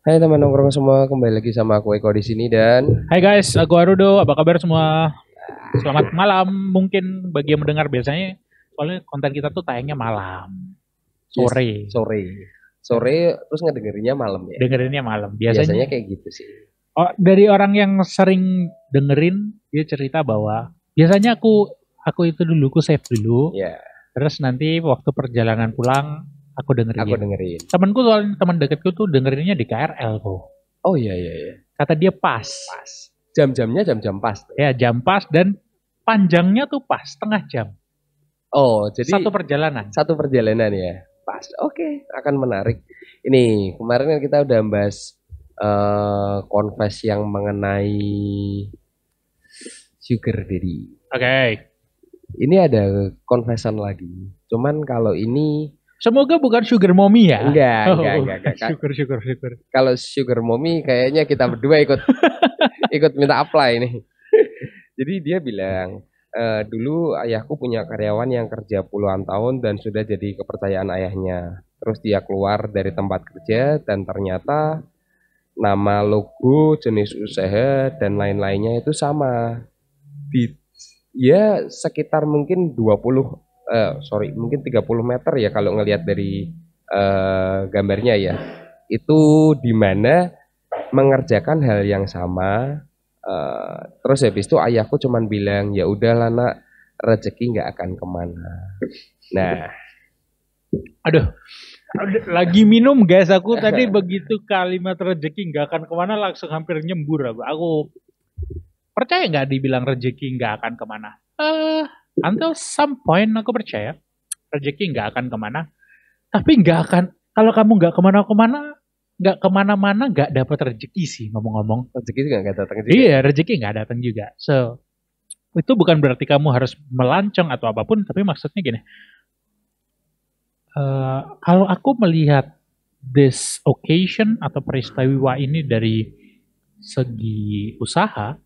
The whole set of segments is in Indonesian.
Hai teman nongkrong semua, kembali lagi sama aku Eko di sini dan Hai guys, aku Arudo. Apa kabar semua? Selamat malam. Mungkin bagi yang mendengar biasanya, soalnya konten kita tuh tayangnya malam, yes, sore. sore. Sore terus ngedengerinnya malam ya. Dengerinnya malam. Biasanya Biasanya, kayak gitu sih. dari orang yang sering dengerin, dia cerita bahwa biasanya aku itu dulu, aku save dulu. Ya, Terus nanti waktu perjalanan pulang, aku aku dengerin. dengerin. Temanku soalnya teman deketku tuh dengerinnya di KRL kok. Oh iya iya iya. Kata dia pas. Pas. Jam-jamnya jam-jam pas tuh. Ya, jam pas dan panjangnya tuh pas, setengah jam. Oh, Satu jadi perjalanan. satu perjalanan ya. Pas. Oke, akan menarik. Ini kemarin kan kita udah bahas confess yang mengenai sugar daddy. Oke. Ini ada confession lagi. Cuman kalau ini Semoga bukan sugar mommy ya. enggak. Syukur, syukur, syukur. Kalau sugar mommy kayaknya kita berdua ikut ikut minta apply nih. Jadi dia bilang, dulu ayahku punya karyawan yang kerja puluhan tahun dan sudah jadi kepercayaan ayahnya. Terus dia keluar dari tempat kerja dan ternyata nama logo, jenis usaha dan lain-lainnya itu sama. Di ya sekitar mungkin 20 mungkin 30 meter ya kalau ngelihat dari gambarnya ya. Itu di mana mengerjakan hal yang sama. Terus habis itu ayahku cuman bilang ya udahlah nak, rezeki nggak akan kemana. Nah, Aduh, lagi minum guys aku tadi begitu kalimat rezeki nggak akan kemana langsung hampir nyembur aku percaya nggak dibilang rezeki nggak akan kemana? Until some point aku percaya rezeki nggak akan kemana. Tapi nggak akan kalau kamu nggak kemana-kemana, nggak kemana-mana nggak dapat rezeki sih ngomong-ngomong. rezeki juga nggak datang juga. Iya, rezeki nggak datang juga. So itu bukan berarti kamu harus melancong atau apapun, tapi maksudnya gini, kalau aku melihat this occasion atau peristiwa ini dari segi usaha,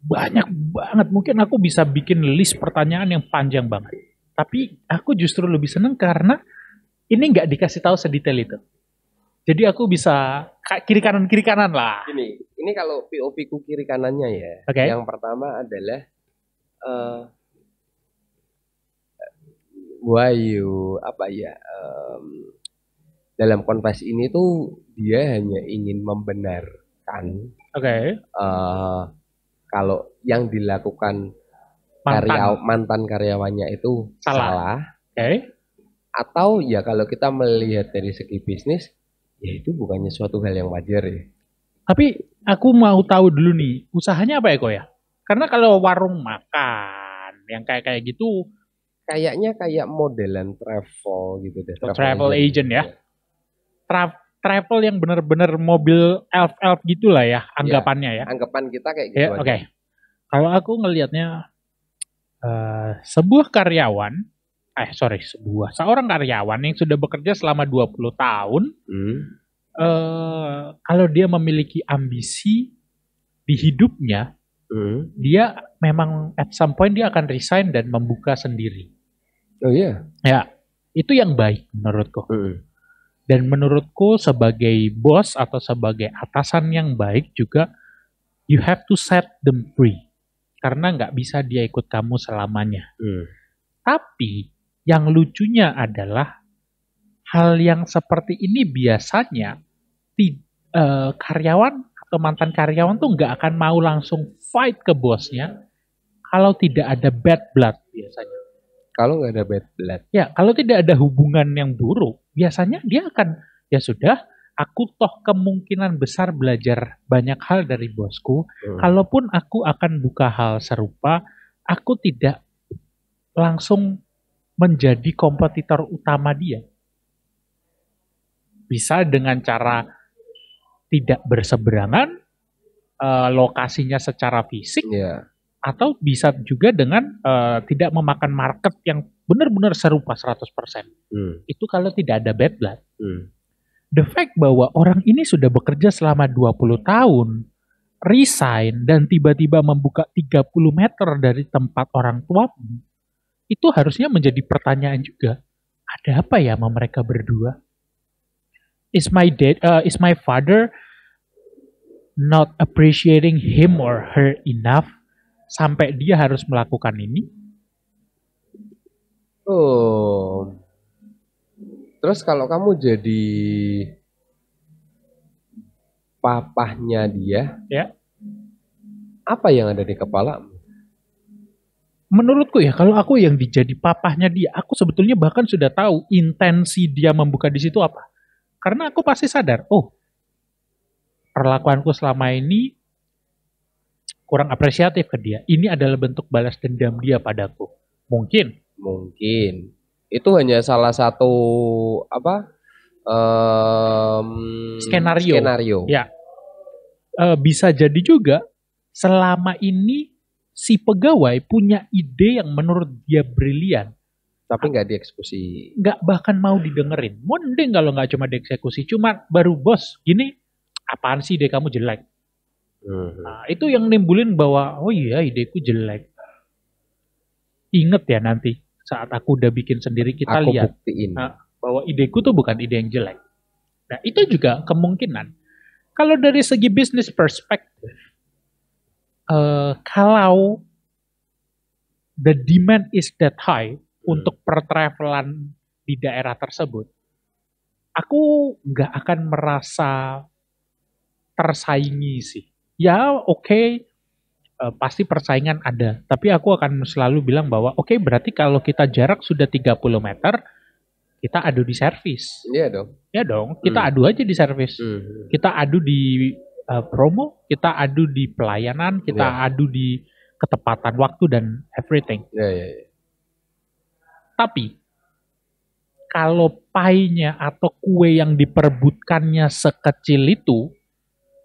banyak banget. Mungkin aku bisa bikin list pertanyaan yang panjang banget. Tapi aku justru lebih seneng karena ini nggak dikasih tahu sedetail itu. Jadi aku bisa kiri kanan lah. Ini kalau POV ku kiri kanannya ya. Oke. Yang pertama adalah eh Wahyu apa ya? Dalam konfes ini tuh dia hanya ingin membenarkan Oke. eh kalau yang dilakukan Mantan. mantan karyawannya itu Salah. salah, Oke. atau ya kalau kita melihat dari segi bisnis ya itu bukannya suatu hal yang wajar ya. Tapi aku mau tahu dulu nih, usahanya apa ya kok ya? Karena kalau warung makan yang kayak kayak gitu, Kayaknya kayak modelan travel gitu deh, travel travel agent. agent ya, travel yang bener-bener mobil elf-elf gitulah ya Ya, anggapannya ya. anggapan kita kayak Ya, gitu aja. oke. Kalau aku ngelihatnya sebuah karyawan, seorang karyawan yang sudah bekerja selama 20 tahun, Hmm, kalau dia memiliki ambisi di hidupnya, hmm. dia memang at some point dia akan resign dan membuka sendiri. Oh iya. Ya, itu yang baik menurutku. Hmm. Dan menurutku sebagai bos atau sebagai atasan yang baik juga, you have to set them free. Karena nggak bisa dia ikut kamu selamanya. Hmm. Tapi yang lucunya adalah hal yang seperti ini biasanya karyawan atau mantan karyawan tuh nggak akan mau langsung fight ke bosnya kalau tidak ada bad blood biasanya. Kalau nggak ada bad blood. Ya, kalau tidak ada hubungan yang buruk, biasanya dia akan, ya sudah, aku toh kemungkinan besar belajar banyak hal dari bosku. Kalaupun aku akan buka hal serupa, aku tidak langsung menjadi kompetitor utama dia. Bisa dengan cara tidak berseberangan, lokasinya secara fisik, Ya. atau bisa juga dengan tidak memakan market yang benar-benar serupa 100%. Itu kalau tidak ada bad blood. The fact bahwa orang ini sudah bekerja selama 20 tahun, resign, dan tiba-tiba membuka 30 meter dari tempat orang tua, itu harusnya menjadi pertanyaan juga. Ada apa ya sama mereka berdua? is my father not appreciating him or her enough sampai dia harus melakukan ini? Oh. Terus kalau kamu jadi papahnya dia, Ya. apa yang ada di kepalamu? Menurutku ya, kalau aku yang dijadi papahnya dia, aku sebetulnya bahkan sudah tahu intensi dia membuka di situ apa. Karena aku pasti sadar, oh, perlakuanku selama ini kurang apresiatif ke dia. Ini adalah bentuk balas dendam dia padaku. Mungkin. Mungkin itu hanya salah satu apa skenario. Ya, bisa jadi juga selama ini si pegawai punya ide yang menurut dia brilian, tapi nggak dieksekusi. nggak bahkan mau didengerin. Mending kalau nggak cuma dieksekusi, cuma baru bos gini, apaan sih ide kamu jelek? Nah, itu yang nimbulin bahwa oh iya ideku jelek. Ingat ya nanti saat aku udah bikin sendiri kita Aku lihat buktiin. bahwa ideku tuh bukan ide yang jelek. Nah itu juga kemungkinan. Kalau dari segi bisnis perspektif, kalau the demand is that high untuk pertravelan di daerah tersebut, aku nggak akan merasa tersaingi sih. Ya oke, pasti persaingan ada. Tapi aku akan selalu bilang bahwa oke, berarti kalau kita jarak sudah 30 meter, kita adu di servis. Iya dong. Ya dong, kita adu aja di servis. Kita adu di promo, kita adu di pelayanan, kita adu di ketepatan waktu dan everything. Ya. Tapi kalau pie-nya atau kue yang diperebutkannya sekecil itu,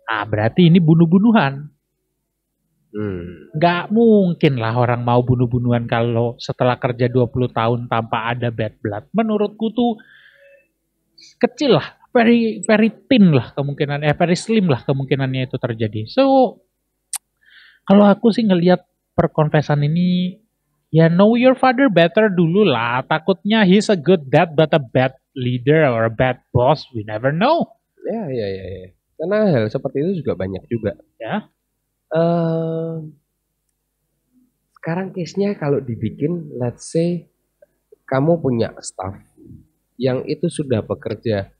berarti ini bunuh-bunuhan. Nggak mungkin lah orang mau bunuh-bunuhan kalau setelah kerja 20 tahun tanpa ada bad blood. Menurutku tuh kecil lah, very very thin lah kemungkinan, very slim lah kemungkinannya itu terjadi. So kalau aku sih ngelihat perkonfesan ini, ya know your father better dulu lah. Takutnya he's a good dad but a bad leader or a bad boss, we never know. Ya. Karena hal seperti itu juga banyak juga. Ya. Sekarang case-nya kalau dibikin, let's say kamu punya staff yang itu sudah bekerja,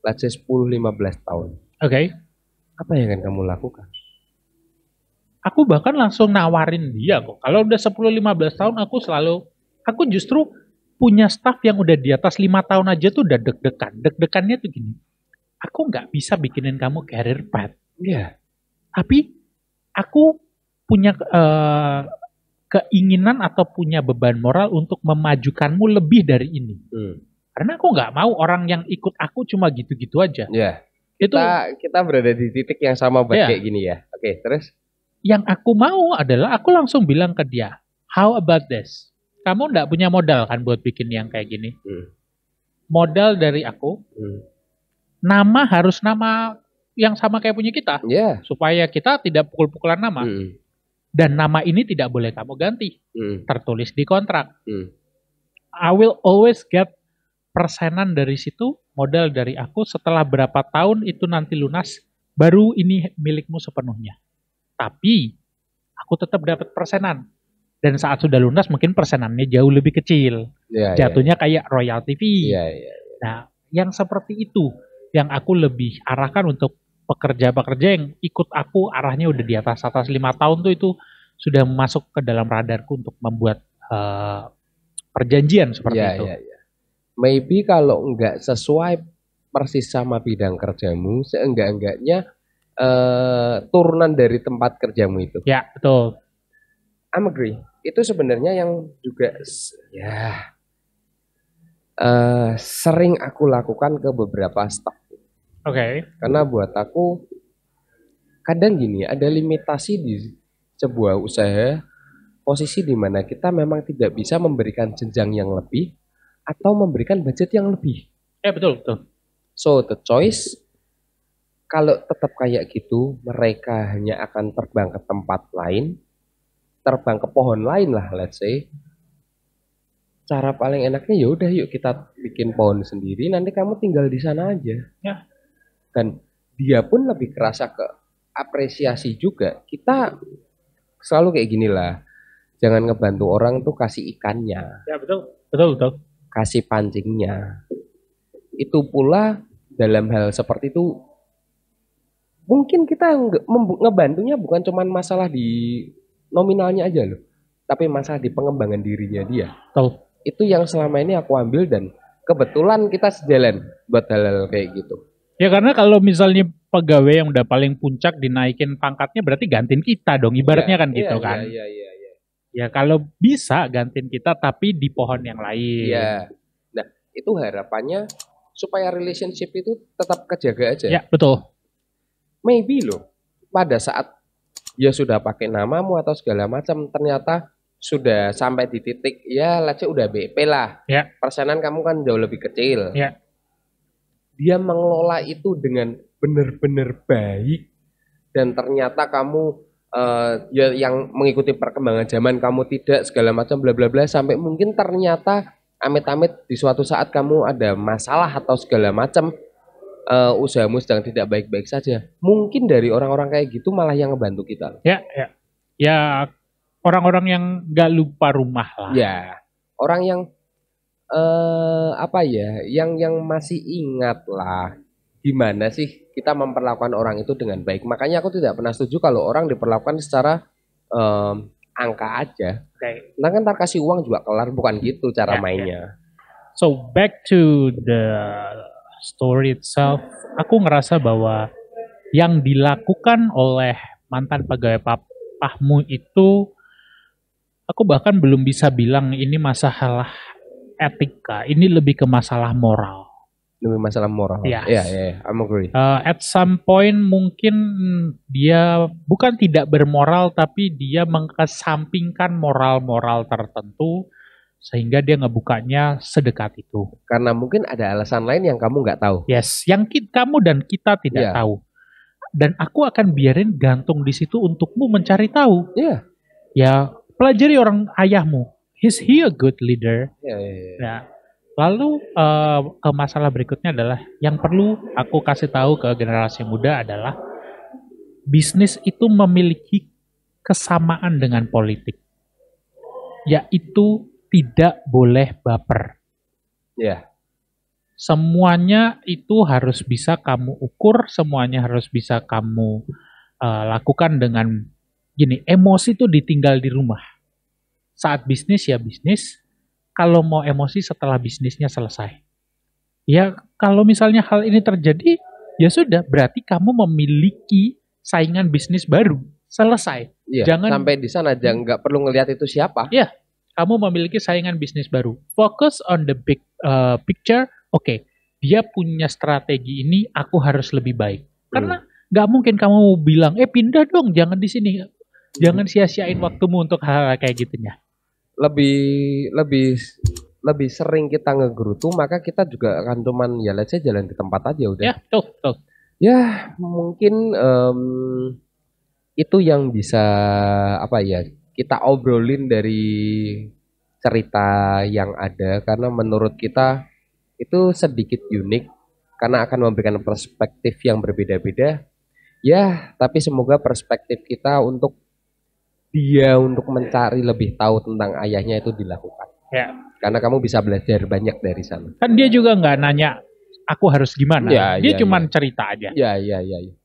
let's say 10-15 tahun. Oke. Apa yang akan kamu lakukan? Aku bahkan langsung nawarin dia kok. Kalau udah 10-15 tahun aku justru punya staff yang udah di atas 5 tahun aja tuh udah deg-degan. Deg-degannya tuh gini, aku nggak bisa bikinin kamu career path. Iya. Tapi aku punya keinginan atau punya beban moral untuk memajukanmu lebih dari ini. Karena aku nggak mau orang yang ikut aku cuma gitu-gitu aja. Ya. Kita berada di titik yang sama buat kayak gini ya. Oke, terus? Yang aku mau adalah aku langsung bilang ke dia, how about this? Kamu nggak punya modal kan buat bikin yang kayak gini? Modal dari aku, nama harus nama yang sama kayak punya kita, supaya kita tidak pukul-pukulan nama. Dan nama ini tidak boleh kamu ganti, tertulis di kontrak. I will always get persenan dari situ, modal dari aku. Setelah berapa tahun itu nanti lunas, baru ini milikmu sepenuhnya. Tapi aku tetap dapat persenan. Dan saat sudah lunas mungkin persenannya jauh lebih kecil. Jatuhnya kayak royalty fee. Nah, yang seperti itu yang aku lebih arahkan untuk pekerja-pekerja yang ikut aku, arahnya udah di atas 5 tahun tuh, itu sudah masuk ke dalam radarku untuk membuat perjanjian seperti itu. Maybe kalau nggak sesuai persis sama bidang kerjamu, seenggak-enggaknya turunan dari tempat kerjamu itu. Ya, betul. I'm agree. Itu sebenarnya yang juga sering aku lakukan ke beberapa staff. Oke. Karena buat aku kadang gini, ada limitasi di sebuah usaha, posisi di mana kita memang tidak bisa memberikan jenjang yang lebih atau memberikan budget yang lebih. Ya, betul. So the choice, kalau tetap kayak gitu, mereka hanya akan terbang ke tempat lain, terbang ke pohon lain lah, let's say. cara paling enaknya ya udah yuk kita bikin pohon sendiri, nanti kamu tinggal di sana aja. Ya. Dan dia pun lebih kerasa ke apresiasi juga. Kita selalu kayak gini lah. Jangan ngebantu orang tuh kasih ikannya, Ya betul. Betul betul. kasih pancingnya. Itu pula dalam hal seperti itu mungkin kita ngebantunya bukan cuma masalah di nominalnya aja loh, tapi masalah di pengembangan dirinya dia. Betul. Itu yang selama ini aku ambil dan kebetulan kita sejalan buat hal-hal kayak gitu. Ya karena kalau misalnya pegawai yang udah paling puncak dinaikin pangkatnya berarti gantiin kita dong. Ibaratnya kan gitu Iya, kan. iya, iya, iya. Ya kalau bisa gantiin kita tapi di pohon yang lain. Iya. Nah, itu harapannya supaya relationship itu tetap kejaga aja. Ya betul. Maybe loh, pada saat dia sudah pakai namamu atau segala macam, ternyata sudah sampai di titik, ya let's say udah BP lah. Ya. Persenan kamu kan jauh lebih kecil. Ya. Dia mengelola itu dengan benar-benar baik dan ternyata kamu ya yang mengikuti perkembangan zaman kamu tidak segala macam bla bla bla sampai mungkin ternyata amit-amit di suatu saat kamu ada masalah atau segala macam usahamu sedang tidak baik-baik saja. Mungkin dari orang-orang kayak gitu malah yang ngebantu kita. Ya, ya. Ya orang-orang yang gak lupa rumah lah. Ya, orang yang apa ya, yang masih ingat lah gimana sih kita memperlakukan orang itu dengan baik. Makanya aku tidak pernah setuju kalau orang diperlakukan secara angka aja. Okay. Nah kan ntar kasih uang juga kelar, bukan gitu cara mainnya. So back to the story itself, aku ngerasa bahwa yang dilakukan oleh mantan pegawai papahmu itu, aku bahkan belum bisa bilang ini masalah etika, ini lebih ke masalah moral. Lebih masalah moral. Yes. Yeah, I'm agree. At some point mungkin dia bukan tidak bermoral, tapi dia mengesampingkan moral-moral tertentu sehingga dia ngebukanya sedekat itu. Karena mungkin ada alasan lain yang kamu nggak tahu. Yes, yang kamu dan kita tidak tahu. Dan aku akan biarin gantung di situ untukmu mencari tahu. Iya. Ya, pelajari orang ayahmu. Is he a good leader? Iya. Ya. Lalu ke masalah berikutnya adalah yang perlu aku kasih tahu ke generasi muda adalah bisnis itu memiliki kesamaan dengan politik. Yaitu tidak boleh baper. Ya. Semuanya itu harus bisa kamu ukur, semuanya harus bisa kamu lakukan dengan gini, emosi itu ditinggal di rumah. Saat bisnis ya bisnis, kalau mau emosi setelah bisnisnya selesai. Ya kalau misalnya hal ini terjadi, ya sudah, berarti kamu memiliki saingan bisnis baru. Selesai. Iya, jangan sampai di sana aja nggak perlu ngelihat itu siapa. Iya, kamu memiliki saingan bisnis baru. Focus on the big picture. Oke, dia punya strategi ini, aku harus lebih baik. Karena nggak mungkin kamu bilang, pindah dong, jangan di sini. Jangan sia-siain waktumu untuk hal-hal kayak gitunya. Lebih sering kita ngegerutu, maka kita juga akan cuman ya let's say jalan di tempat aja udah. Ya, betul. Ya, mungkin itu yang bisa apa ya kita obrolin dari cerita yang ada, karena menurut kita itu sedikit unik karena akan memberikan perspektif yang berbeda-beda. Ya, tapi semoga perspektif kita untuk mencari lebih tahu tentang ayahnya itu dilakukan. Ya. Karena kamu bisa belajar banyak dari sana. Kan dia juga nggak nanya aku harus gimana. Dia cuma cerita aja. Ya.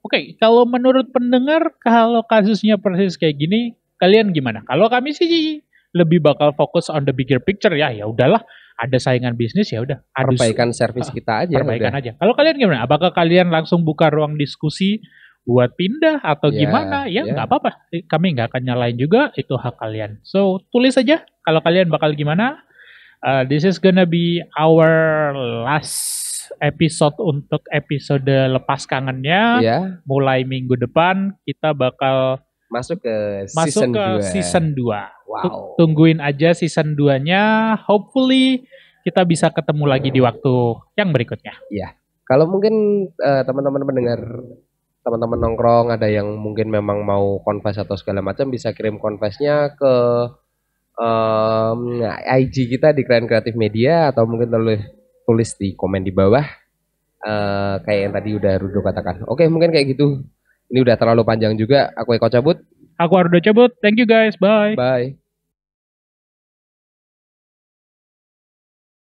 Oke, kalau menurut pendengar, kalau kasusnya persis kayak gini, kalian gimana? Kalau kami sih lebih bakal fokus on the bigger picture ya. Ya udahlah, ada saingan bisnis ya udah. Perbaikan servis kita aja. Perbaikan aja. Kalau kalian gimana? Apakah kalian langsung buka ruang diskusi buat pindah atau gimana? Ya nggak apa-apa. Kami nggak akan nyalain juga. Itu hak kalian. So tulis aja kalau kalian bakal gimana. This is gonna be our last episode untuk episode lepas kangennya. Mulai minggu depan kita bakal masuk ke season 2. Wow. Tungguin aja season 2-nya. Hopefully kita bisa ketemu lagi di waktu yang berikutnya. Iya. Kalau mungkin teman-teman mendengar, teman-teman nongkrong ada yang mungkin memang mau confess atau segala macam, bisa kirim confess-nya ke IG kita di Keren Kreatif Media atau mungkin tulis di komen di bawah kayak yang tadi udah Rudo katakan. Oke, mungkin kayak gitu. Ini udah terlalu panjang juga. Aku Eko cabut. Aku Ardo cabut. Thank you guys. Bye. Bye.